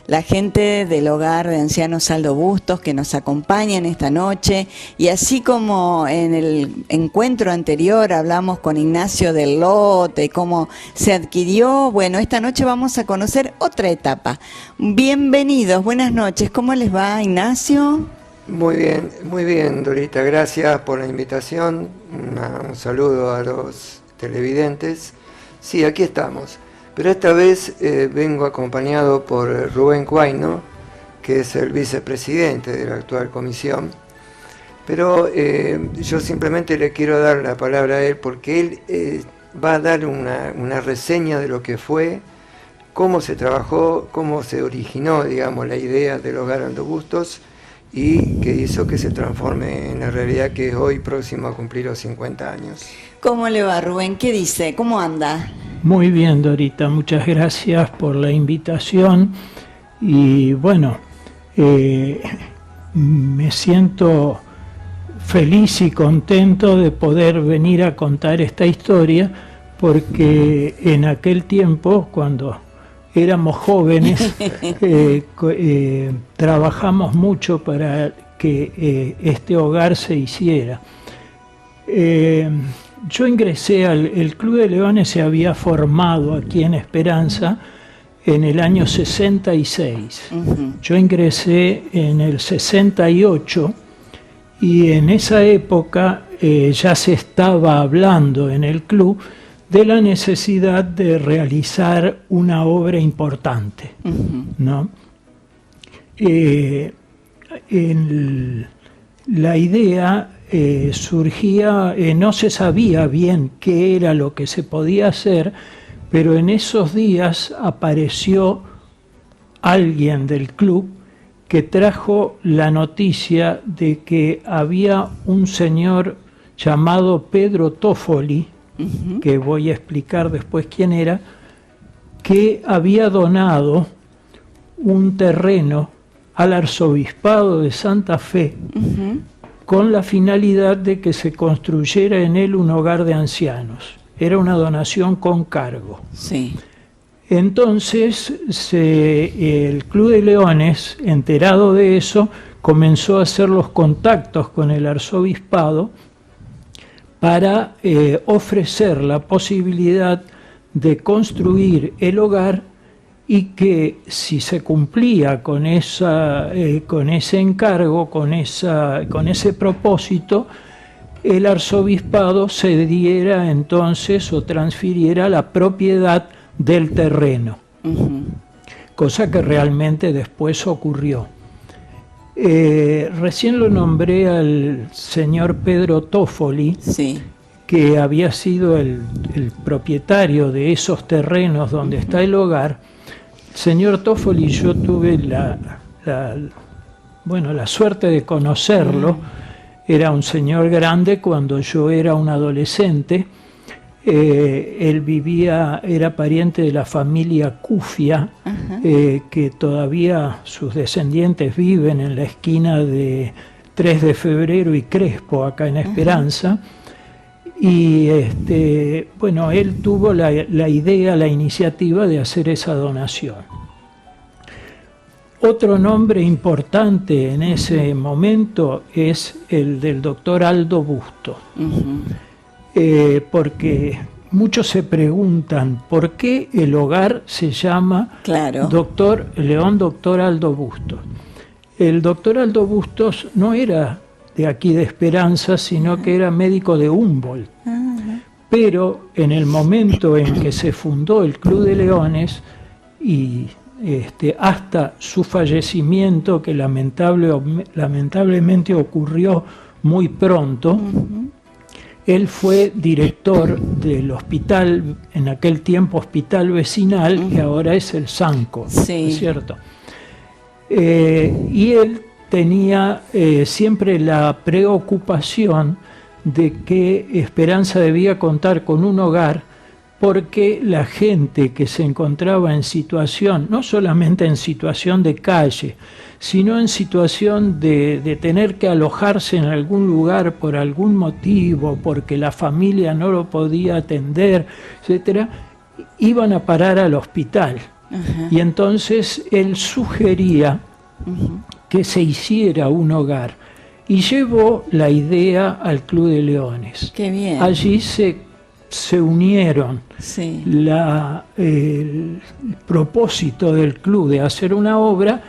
la gente del Hogar de Ancianos Aldo Bustos que nos acompañan esta noche, y así como en el encuentro anterior hablamos con Ignacio del lote, cómo se adquirió, bueno, esta noche vamos a conocer otra etapa. Bienvenidos, buenas noches, ¿cómo les va, Ignacio? Muy bien, Dorita, gracias por la invitación, un saludo a los televidentes. Sí, aquí estamos, pero esta vez vengo acompañado por Rubén Cuayno, que es el vicepresidente de la actual comisión, pero yo simplemente le quiero dar la palabra a él porque él va a dar una reseña de lo que fue, cómo se trabajó, cómo se originó, digamos, la idea del Hogar Aldo Bustos, y que hizo que se transforme en la realidad que es hoy próximo a cumplir los 50 años. ¿Cómo le va, Rubén? ¿Qué dice? ¿Cómo anda? Muy bien, Dorita, muchas gracias por la invitación y bueno, me siento feliz y contento de poder venir a contar esta historia porque en aquel tiempo, cuando éramos jóvenes, trabajamos mucho para que este hogar se hiciera. Yo ingresé el Club de Leones se había formado aquí en Esperanza en el año 66. Yo ingresé en el 68 y en esa época ya se estaba hablando en el club de la necesidad de realizar una obra importante, ¿no? La idea surgía, no se sabía bien qué era lo que se podía hacer, pero en esos días apareció alguien del club que trajo la noticia de que había un señor llamado Pedro Toffoli, que voy a explicar después quién era, que había donado un terreno al arzobispado de Santa Fe con la finalidad de que se construyera en él un hogar de ancianos. Era una donación con cargo. Sí. Entonces el Club de Leones, enterado de eso, comenzó a hacer los contactos con el arzobispado para ofrecer la posibilidad de construir el hogar y que si se cumplía con ese encargo, con ese propósito, el arzobispado cediera entonces o transfiriera la propiedad del terreno, cosa que realmente después ocurrió. Recién lo nombré al señor Pedro Toffoli, Sí. que había sido el propietario de esos terrenos donde está el hogar. Señor Toffoli, yo tuve la suerte de conocerlo. Era un señor grande cuando yo era un adolescente. Él era pariente de la familia Cufia, que todavía sus descendientes viven en la esquina de 3 de Febrero y Crespo, acá en Esperanza. Y él tuvo la idea, la iniciativa de hacer esa donación. Otro nombre importante en ese momento es el del doctor Aldo Bustos. Porque muchos se preguntan por qué el hogar se llama Doctor Aldo Bustos. El doctor Aldo Bustos no era de aquí de Esperanza, sino que era médico de Humboldt. Pero en el momento en que se fundó el Club de Leones y hasta su fallecimiento, que lamentablemente ocurrió muy pronto, él fue director del hospital, en aquel tiempo hospital vecinal, que ahora es el Sanco, Sí. ¿es cierto? Y él tenía siempre la preocupación de que Esperanza debía contar con un hogar, porque la gente que se encontraba en situación, no solamente en situación de calle, sino en situación de tener que alojarse en algún lugar por algún motivo, porque la familia no lo podía atender, etcétera, iban a parar al hospital. Ajá. Y entonces él sugería que se hiciera un hogar y llevó la idea al Club de Leones. Qué bien. Allí se unieron Sí. el propósito del club de hacer una obra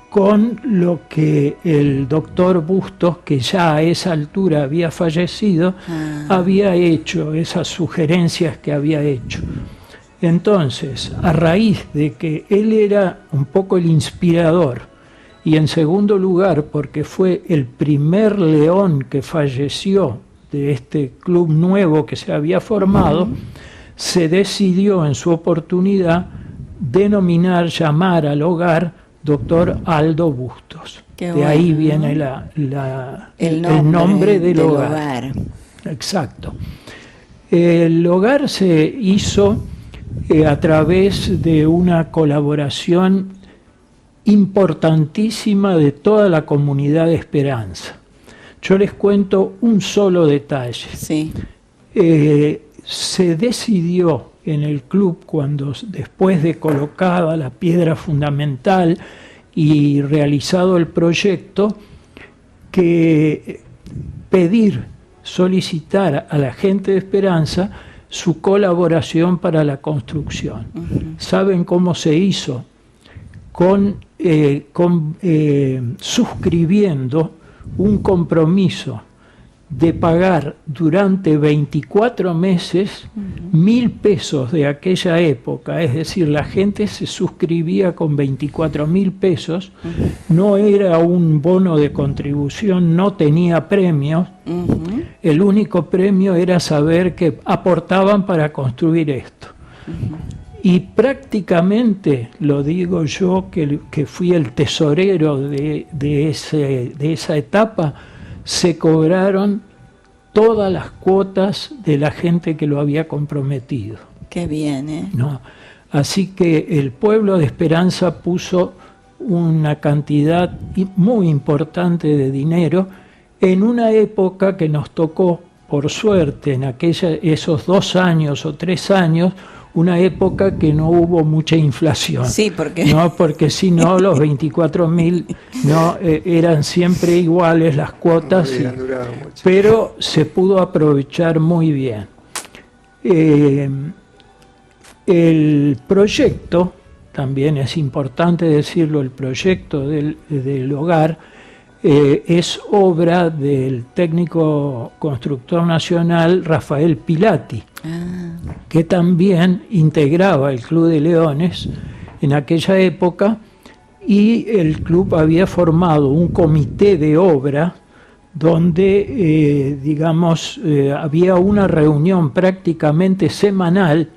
con lo que el doctor Bustos, que ya a esa altura había fallecido, había hecho, esas sugerencias que había hecho. Entonces, a raíz de que él era un poco el inspirador, y en segundo lugar porque fue el primer león que falleció de este club nuevo que se había formado, se decidió en su oportunidad llamar al hogar Doctor Aldo Bustos. Qué de bueno, ahí ¿no? viene el nombre del hogar. Exacto. El hogar se hizo a través de una colaboración importantísima de toda la comunidad de Esperanza. Yo les cuento un solo detalle. Sí. Se decidió en el club, cuando después de colocada la piedra fundamental y realizado el proyecto, que solicitar a la gente de Esperanza su colaboración para la construcción. ¿Saben cómo se hizo? Suscribiendo un compromiso de pagar durante 24 meses 1.000 pesos de aquella época, es decir, la gente se suscribía con 24.000 pesos, no era un bono de contribución, no tenía premios, el único premio era saber que aportaban para construir esto. Y prácticamente, lo digo yo, que fui el tesorero de esa etapa, se cobraron todas las cuotas de la gente que lo había comprometido. Qué bien, ¿eh? ¿No? Así que el pueblo de Esperanza puso una cantidad muy importante de dinero en una época que nos tocó, por suerte, en esos 2 años o 3 años, una época que no hubo mucha inflación. Sí, porque... No, porque si no, los 24.000 no eran siempre iguales las cuotas, No hubieran durado mucho. pero se pudo aprovechar muy bien. El proyecto, también es importante decirlo, el proyecto del hogar es obra del técnico constructor nacional Rafael Pilati, que también integraba el Club de Leones en aquella época, y el club había formado un comité de obra donde, había una reunión prácticamente semanal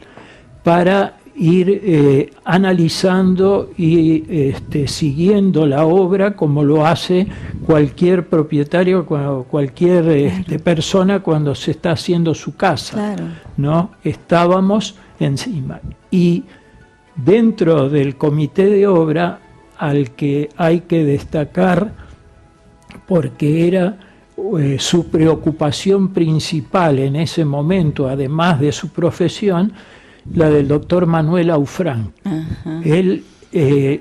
para ir analizando y siguiendo la obra como lo hace cualquier propietario, cualquier persona cuando se está haciendo su casa. Claro. ¿No? Estábamos encima. Y dentro del comité de obra, al que hay que destacar, porque era su preocupación principal en ese momento, además de su profesión, la del doctor Manuel Aufrán. Él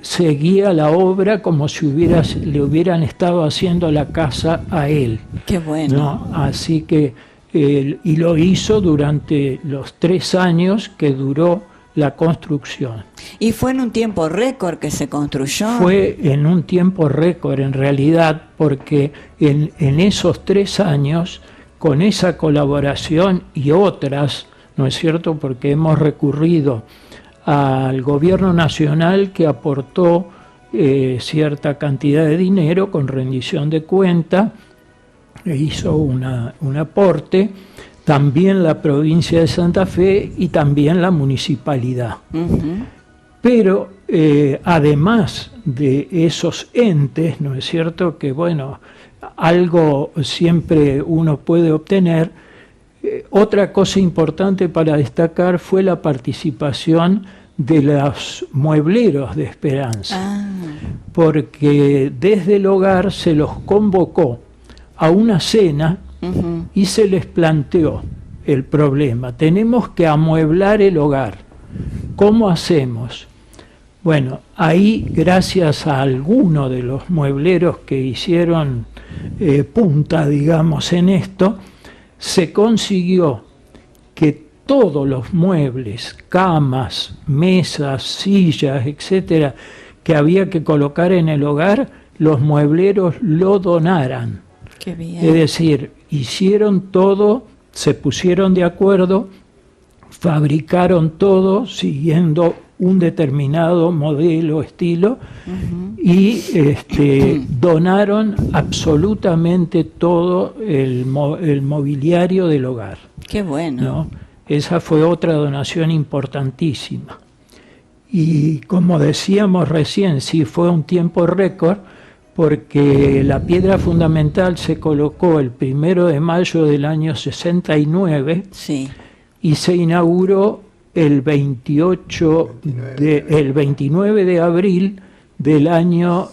seguía la obra como si le hubieran estado haciendo la casa a él. Qué bueno. ¿No? Así que, y lo hizo durante los 3 años que duró la construcción. ¿Y fue en un tiempo récord que se construyó? Fue en un tiempo récord, en realidad, porque en esos 3 años, con esa colaboración y otras, ¿no es cierto?, porque hemos recurrido al gobierno nacional, que aportó cierta cantidad de dinero con rendición de cuenta, e hizo un aporte, también la provincia de Santa Fe y también la municipalidad. Pero además de esos entes, ¿no es cierto?, que bueno, algo siempre uno puede obtener. Otra cosa importante para destacar fue la participación de los muebleros de Esperanza, porque desde el hogar se los convocó a una cena y se les planteó el problema: tenemos que amueblar el hogar. ¿Cómo hacemos? Bueno, ahí gracias a alguno de los muebleros que hicieron punta, digamos, en esto, se consiguió que todos los muebles, camas, mesas, sillas, etcétera, que había que colocar en el hogar, los muebleros lo donaran. Qué bien. Es decir, hicieron todo, se pusieron de acuerdo, fabricaron todo siguiendo un determinado modelo, estilo, y donaron absolutamente todo el mobiliario del hogar. Qué bueno. ¿No? Esa fue otra donación importantísima. Y como decíamos recién, sí fue un tiempo récord, porque la piedra fundamental se colocó el 1 de mayo del año 69 Sí. y se inauguró el 29 de abril del año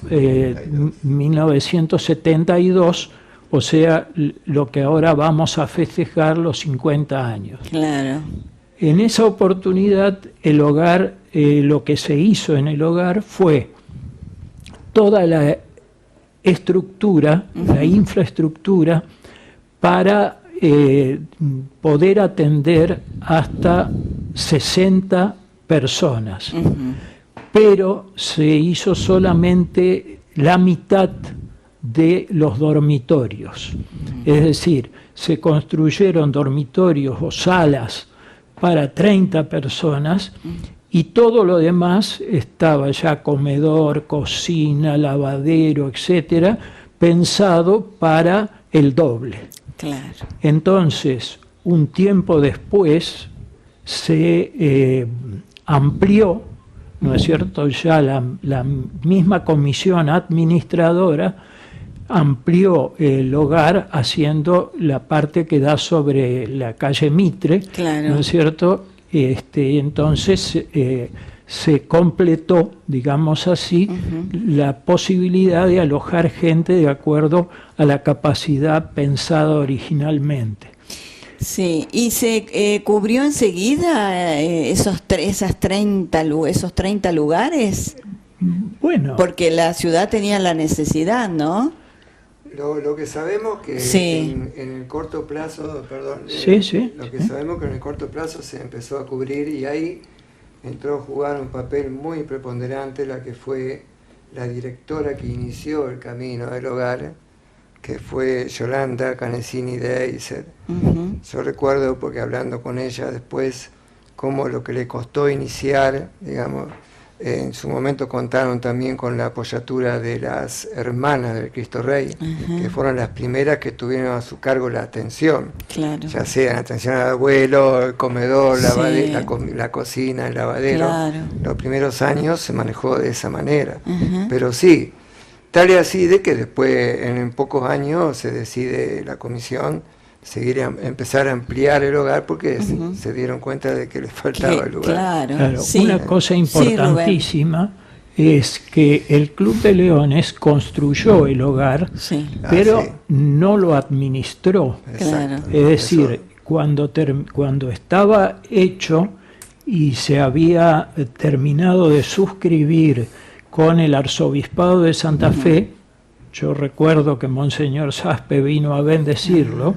1972, o sea, lo que ahora vamos a festejar los 50 años. Claro. En esa oportunidad, el hogar, lo que se hizo en el hogar fue toda la estructura, la infraestructura, para poder atender hasta 60 personas. Pero se hizo solamente la mitad de los dormitorios. Es decir, se construyeron dormitorios o salas para 30 personas y todo lo demás estaba ya comedor, cocina, lavadero, etcétera, pensado para el doble. Claro. Entonces, un tiempo después se amplió, ¿no es cierto? Ya la misma comisión administradora amplió el hogar haciendo la parte que da sobre la calle Mitre, Claro. ¿no es cierto? Entonces se completó, digamos así, la posibilidad de alojar gente de acuerdo a la capacidad pensada originalmente. Sí, y se cubrió enseguida esos 30 lugares, Bueno, porque la ciudad tenía la necesidad, ¿no? Lo que sabemos que Sí. en el corto plazo, perdón, Sí. lo que sabemos que en el corto plazo se empezó a cubrir y ahí entró a jugar un papel muy preponderante la que fue la directora que inició el camino del hogar, que fue Yolanda Canesini de Eiser. Yo recuerdo, porque hablando con ella después, cómo lo que le costó iniciar, digamos, en su momento contaron también con la apoyatura de las hermanas del Cristo Rey, que fueron las primeras que tuvieron a su cargo la atención, Claro. ya sea la atención al abuelo, el comedor, Sí. la cocina, el lavadero. Claro. Los primeros años se manejó de esa manera, pero sí, tal y así de que después, en pocos años, se decide la comisión empezar a ampliar el hogar porque se dieron cuenta de que les faltaba el lugar. Claro, sí. Una cosa Sí, importantísima es que el Club de Leones construyó el hogar, Sí, pero sí. no lo administró. claro. Es decir, Eso. cuando estaba hecho y se había terminado de suscribir con el Arzobispado de Santa Fe, yo recuerdo que Monseñor Saspe vino a bendecirlo,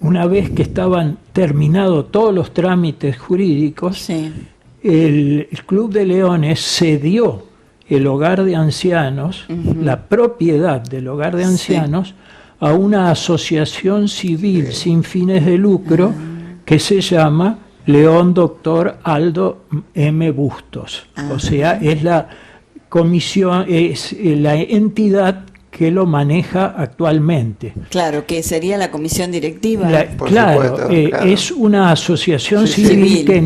una vez que estaban terminados todos los trámites jurídicos, Sí. el Club de Leones cedió el hogar de ancianos, la propiedad del hogar de ancianos, a una asociación civil sin fines de lucro que se llama León Doctor Aldo M. Bustos. O sea, es la comisión, es la entidad que lo maneja actualmente. Claro, que sería la comisión directiva. Por Claro, supuesto, claro. es una asociación Sí, civil civil. que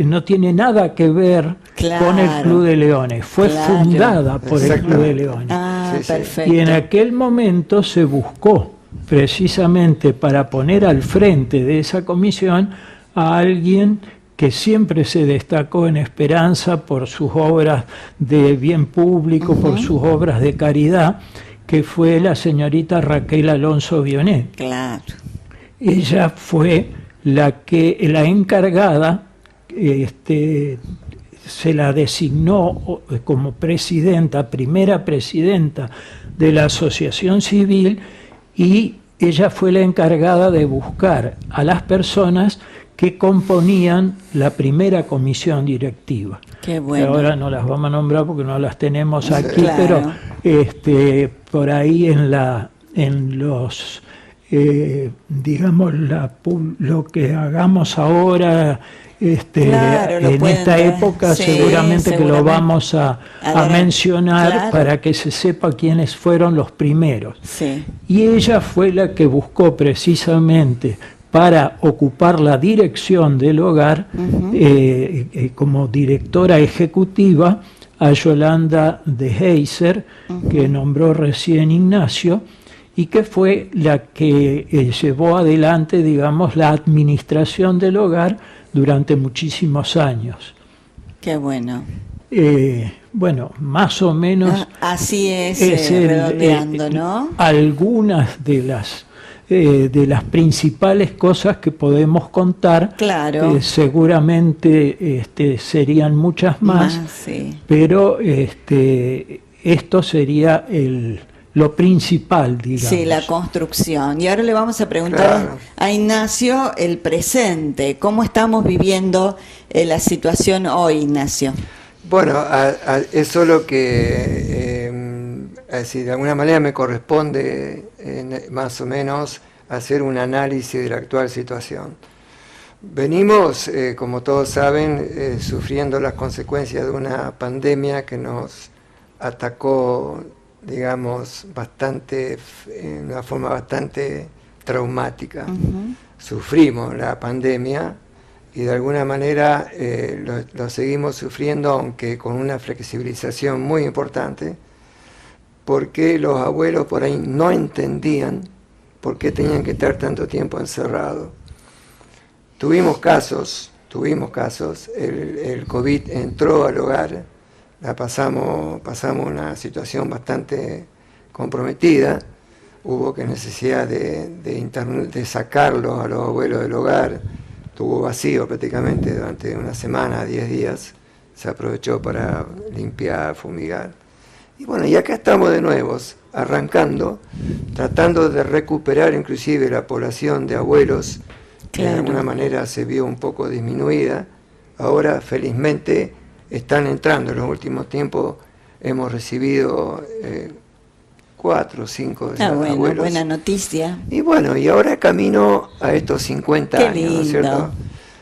no tiene nada que ver Claro. con el Club de Leones. Fue Claro. fundada por el Club de Exactamente. Leones. Ah, Sí, sí. perfecto. Y en aquel momento se buscó precisamente para poner al frente de esa comisión a alguien que siempre se destacó en Esperanza por sus obras de bien público, por sus obras de caridad, que fue la señorita Raquel Alonso Bionet. Claro. Ella fue la encargada se la designó como presidenta, primera presidenta de la asociación civil, y ella fue la encargada de buscar a las personas que componían la primera comisión directiva. Qué bueno. Ahora no las vamos a nombrar porque no las tenemos aquí, Claro. pero por ahí en los digamos lo que hagamos ahora Claro, lo en pueden esta ver. época, Sí, seguramente que lo vamos a dar- mencionar, claro. para que se sepa quiénes fueron los primeros. Sí. Y ella fue la que buscó precisamente para ocupar la dirección del hogar, como directora ejecutiva, a Yolanda de Heiser, que nombró recién Ignacio, y que fue la que llevó adelante, digamos, la administración del hogar durante muchísimos años. Qué bueno. Bueno, más o menos Así es, redondeando, ¿no? algunas de las principales cosas que podemos contar. Claro. Seguramente serían muchas más, sí. pero esto sería lo principal, digamos. Sí, la construcción. Y ahora le vamos a preguntar Claro. a Ignacio el presente. ¿Cómo estamos viviendo la situación hoy, Ignacio? Bueno, eso es lo que, de alguna manera me corresponde más o menos hacer un análisis de la actual situación. Venimos, como todos saben, sufriendo las consecuencias de una pandemia que nos atacó, digamos, en una forma bastante traumática. Sufrimos la pandemia y de alguna manera lo seguimos sufriendo, aunque con una flexibilización muy importante, porque los abuelos por ahí no entendían por qué tenían que estar tanto tiempo encerrados. Tuvimos casos, el COVID entró al hogar, pasamos una situación comprometida, hubo que necesidad de sacarlos a los abuelos del hogar, estuvo vacío prácticamente durante una semana, 10 días, se aprovechó para limpiar, fumigar. Y bueno, y acá estamos de nuevo, arrancando, tratando de recuperar inclusive la población de abuelos, que de alguna manera se vio un poco disminuida. Ahora, felizmente, están entrando. En los últimos tiempos hemos recibido 4 o 5 abuelos. Buena noticia. Y bueno, y ahora camino a estos 50 Qué años, ¿no es lindo. cierto?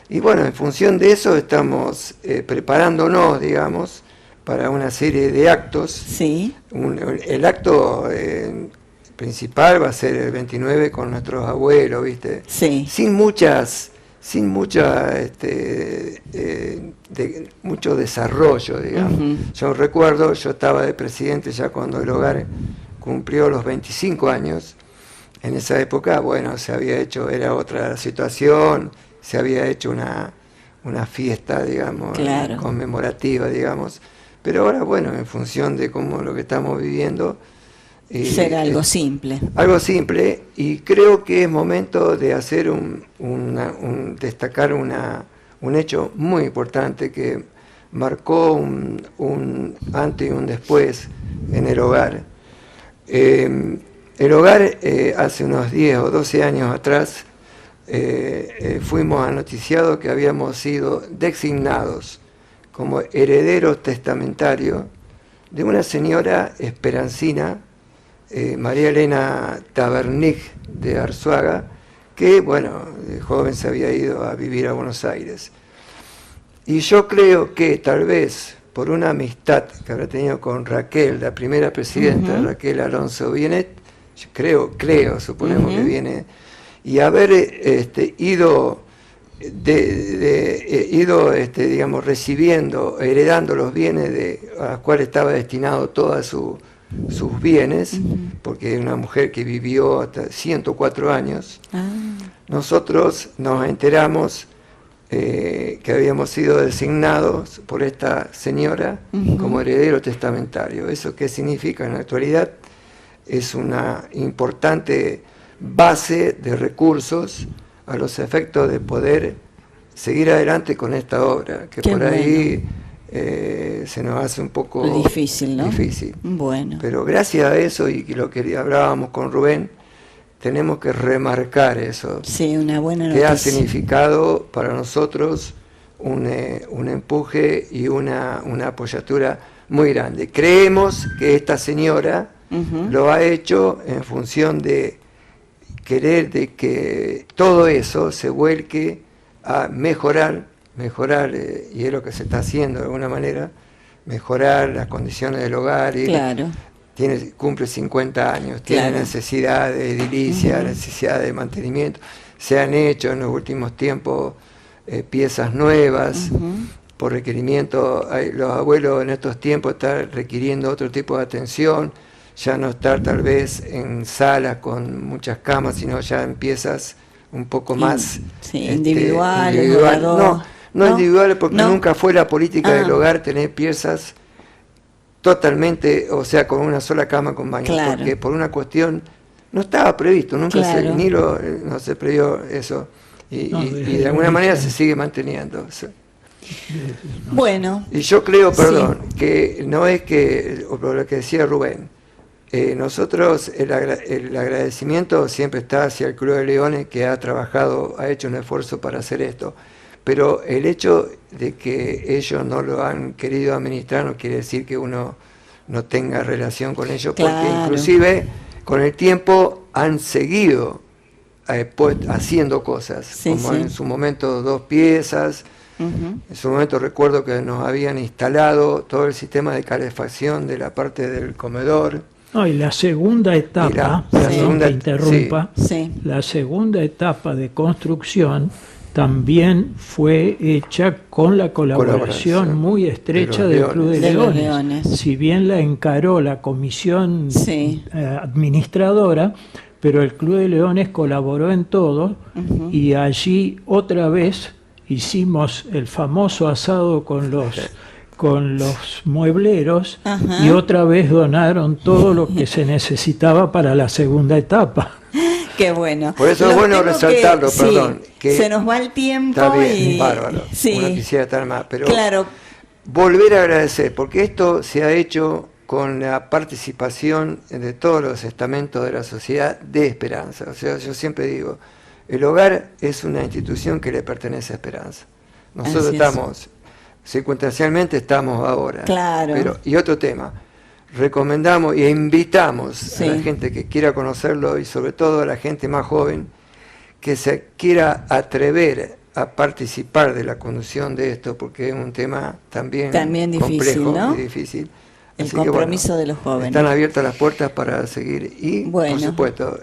Y bueno, en función de eso estamos preparándonos, digamos, para una serie de actos. Sí. El acto principal va a ser el 29 con nuestros abuelos, ¿viste? Sí. Sin mucho desarrollo, digamos. Yo recuerdo, yo estaba de presidente ya cuando el hogar cumplió los 25 años. En esa época, bueno, era otra situación, se había hecho una fiesta, digamos, Claro. conmemorativa, digamos. Pero ahora, bueno, en función de cómo lo que estamos viviendo... Será algo simple. Algo simple, y creo que es momento de hacer destacar un hecho muy importante que marcó un antes y un después en el hogar. El hogar, hace unos 10 o 12 años atrás, fuimos anoticiados que habíamos sido designados como herederos testamentarios de una señora esperancina, María Elena Tabernig de Arzuaga, que, bueno, de joven se había ido a vivir a Buenos Aires. Y yo creo que tal vez por una amistad que habrá tenido con Raquel, la primera presidenta, Raquel Alonso Bienet, suponemos que viene, y haber ido digamos, heredando los bienes a los cuales estaba destinado todos sus bienes, porque era una mujer que vivió hasta 104 años. Nosotros nos enteramos que habíamos sido designados por esta señora como heredero testamentario. ¿Eso qué significa? En la actualidad es una importante base de recursos a los efectos de poder seguir adelante con esta obra, que Qué por bueno. ahí se nos hace un poco difícil, ¿no? difícil. Bueno. Pero gracias a eso, y lo que hablábamos con Rubén, tenemos que remarcar eso, Sí, una buena que ha noticia. significado para nosotros un empuje y una apoyatura muy grande. Creemos que esta señora lo ha hecho en función de querer de que todo eso se vuelque a mejorar, y es lo que se está haciendo de alguna manera, mejorar las condiciones del hogar. Y Claro. cumple 50 años, tiene Claro. necesidad de edilicia, necesidad de mantenimiento. Se han hecho en los últimos tiempos piezas nuevas, por requerimiento. Los abuelos en estos tiempos están requiriendo otro tipo de atención, ya no estar tal vez en salas con muchas camas, sino ya en piezas un poco más individuales, no individuales, porque no. nunca fue la política del hogar tener piezas totalmente, o sea, con una sola cama con baño, Claro. porque por una cuestión no estaba previsto, nunca Claro. no se previó eso, y desde de alguna el manera origen. se sigue manteniendo. Bueno. Y yo creo, perdón, que no es que, o por lo que decía Rubén, nosotros el agradecimiento siempre está hacia el Club de Leones, que ha trabajado, ha hecho un esfuerzo para hacer esto, pero el hecho de que ellos no lo han querido administrar no quiere decir que uno no tenga relación con ellos, porque Claro. inclusive con el tiempo han seguido haciendo cosas, Sí, como sí. en su momento 2 piezas. En su momento recuerdo que nos habían instalado todo el sistema de calefacción de la parte del comedor. No, y la segunda etapa, Y la perdón segunda- que interrumpa, Sí. la segunda etapa de construcción también fue hecha con la colaboración muy estrecha de del los Club de De los Leones. Leones. Si bien la encaró la comisión Sí. administradora, pero el Club de Leones colaboró en todo y allí otra vez hicimos el famoso asado con los muebleros Ajá. y otra vez donaron todo lo que se necesitaba para la segunda etapa. Qué bueno. Por eso es Lo bueno tengo resaltarlo, que- sí, perdón, que se nos va el tiempo está bien, y bárbaro. sí. Uno quisiera estar más, pero Claro. volver a agradecer, porque esto se ha hecho con la participación de todos los estamentos de la sociedad de Esperanza. O sea, yo siempre digo, el hogar es una institución que le pertenece a Esperanza. Nosotros Así es. estamos, circunstancialmente estamos ahora. Claro. Pero, y otro tema, recomendamos e invitamos Sí. a la gente que quiera conocerlo, y sobre todo a la gente más joven, que se quiera atrever a participar de la conducción de esto, porque es un tema también difícil, complejo, ¿no? y difícil. El Así que, compromiso de los jóvenes. Están abiertas las puertas para seguir, y Bueno. por supuesto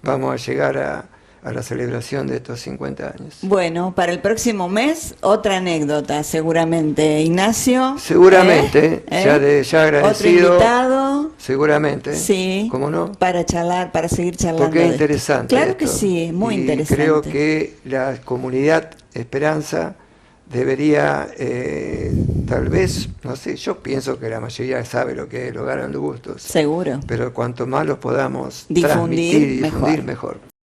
vamos a llegar a la celebración de estos 50 años. Bueno, para el próximo mes, otra anécdota, seguramente. Ignacio. Seguramente, ya agradecido. Otro invitado. Seguramente, Sí. ¿cómo no? Para charlar, para seguir charlando. Porque es de esto. interesante. Claro que esto. sí, muy Y interesante. creo que la comunidad Esperanza debería, tal vez, no sé, yo pienso que la mayoría sabe lo que es el hogar Aldo Bustos, Seguro. pero cuanto más los podamos Difundir, transmitir y difundir, mejor. mejor.